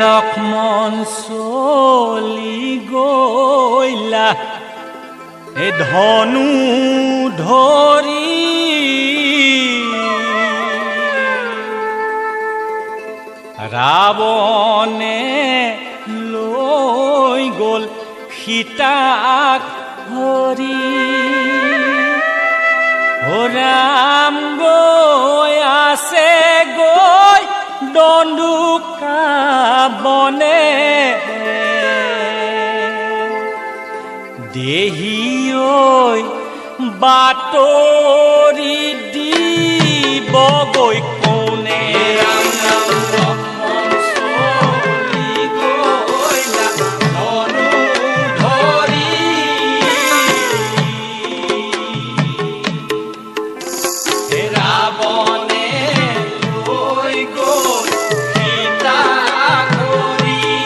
লক্ষ্মণ চলি গইলা এ ধনু ধৰি ৰাৱণে লৈ গ'ল সীতাক হৰি ৰাম গৈ আছে গৈ দণ্ডুকা বনে দেহি ঐ বাতৰি দিব গৈ কোনে ৰাম ৰাম লক্ষ্মণ চলি গইলা ধনু ধৰি ৰাৱণে লৈ গ'ল সীতাক হৰি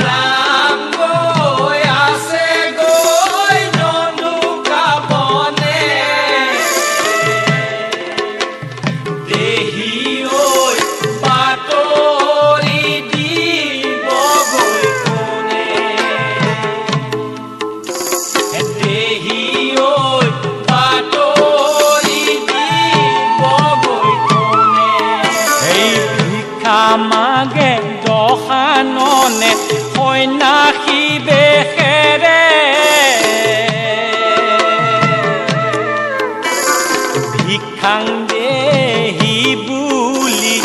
ৰাম গৈ আছে গৈ দণ্ডুকা বনে দেহি ঐ বাতৰি দিব গৈ কোনে দেহি ঐ বাতৰি দিব গৈ কোনে এই ভিক্ষা মাগে দশাননে সন্যাসী বেশেৰে ভিক্ষাং দেহি বুলি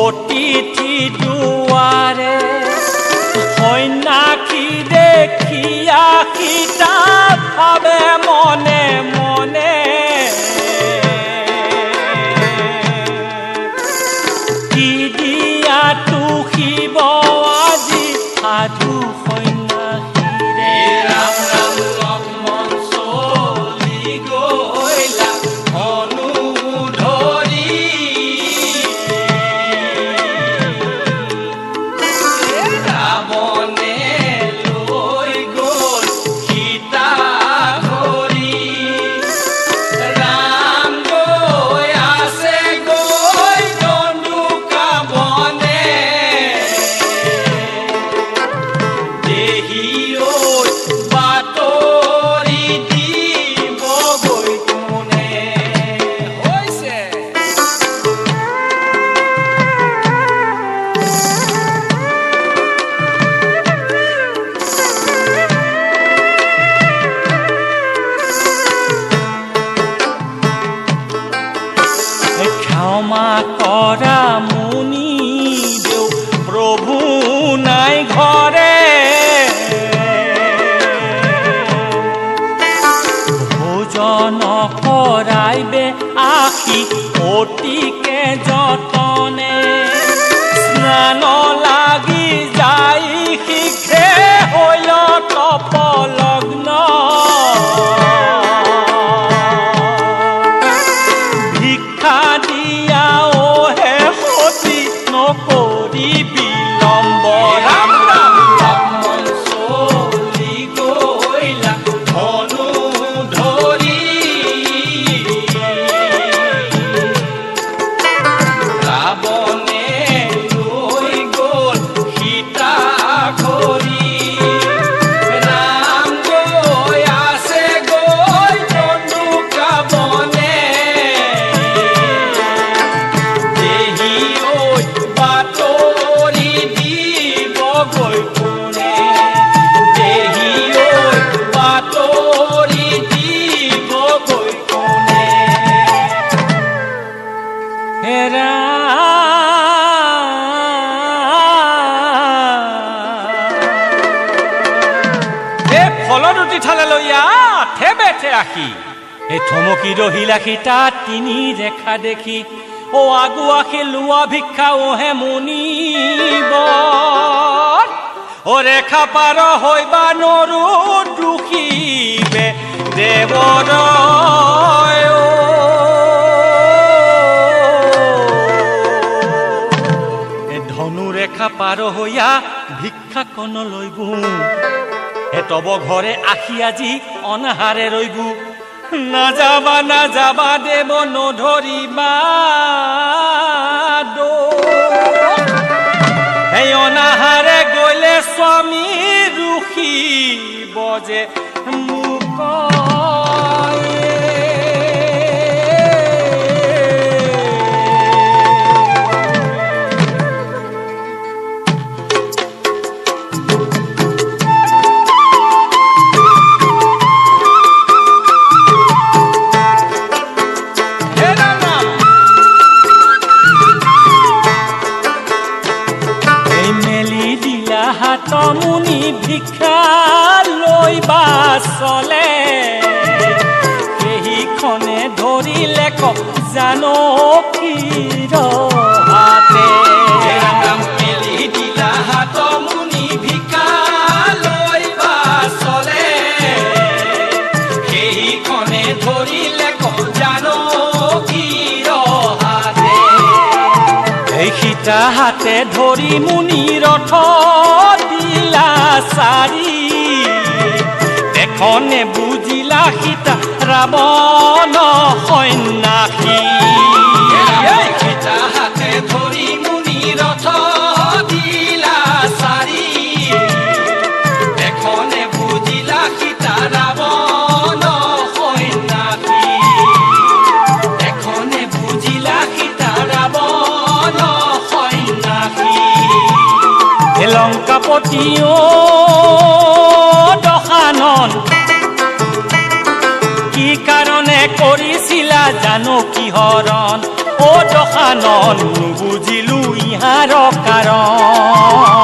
অতিথি দুৱাৰে সন্যাসী দেখিয়া সীতা ভাবে মনে মনে কি দিয়াতো শিৱ আজি সাধু সন্যাসীৰে ৰাম ৰাম লক্ষ্মণ চলি গইলা ধনু ধৰি ৰাৱণে লৈ গ'ল সীতাক হৰি ৰাম গৈ আছে গৈ দণ্ডুকা বনে দেহি ঐ বাতৰি দিব গৈ কোনে হৈছে ক্ষমা কৰা মুনি দেও প্ৰভু নাই ঘৰে ভোজন কৰাইবে আশী অতিকে যতনে স্নান লাগি যাই শীঘ্ৰে হৈল তপলগ্ন ভিক্ষা দিয়া ও হে সতী নকৰি বিলম্ব ৰাম ৰাম লক্ষ্মণ চলি গইলা ধনু ধৰি ৰাৱণে লৈ গ'ল সীতাক হৰি ৰাম গৈ আছে গৈ দণ্ডুকা বনে দেহি ঐ বাতৰি দিব গৈ কোনে দেহি ঐ বাতৰি দিব গৈ কোনে হে ফলৰুটি থালে লৈয়া থেবেঠে আখি এই থমকি ৰহিলা সীতা তিনি ৰেখা দেখি ও আগুৱাখি লোৱা ভিক্ষা ওহে মুনিব ও রেখা পার হইবা নরু দুখিবে দেবরয় ধনু রেখা পার হইয়া ভিক্ষা কন লইবু এ তব ঘরে আখি আজি অনাহারে রইবু না যাবা দেব নধরিবা এই অনাহারে গইলে স্বামী রুখি বজে মুক তমুনি ভিক্ষা লইবা চলে সেইখনে ধৰিলে জানো কিৰ হাতে মেলি দিলা তমুনি ভিক্ষা লইবা চলে সেইখনে ধৰিলে জানো কিৰ হাতে এই সীতা হাতে ধৰি মুনি ৰথ সারি দেখনে বুঝিলা সীতা রাবণ সন্ন্যাসী সীতা হাতে ধরি মুনি রথ দিলা সারি দেখনে বুঝিলা সীতা রাবণ সন্ন্যাসী দেখনে বুঝিলা সীতা রাবণ সন্ন্যাসী লঙ্কাপতিও দশানন কি কাৰণে কৰিছিলা জানো কি হৰণ ও দশানন নুবুজিলো ইহাৰ কাৰণ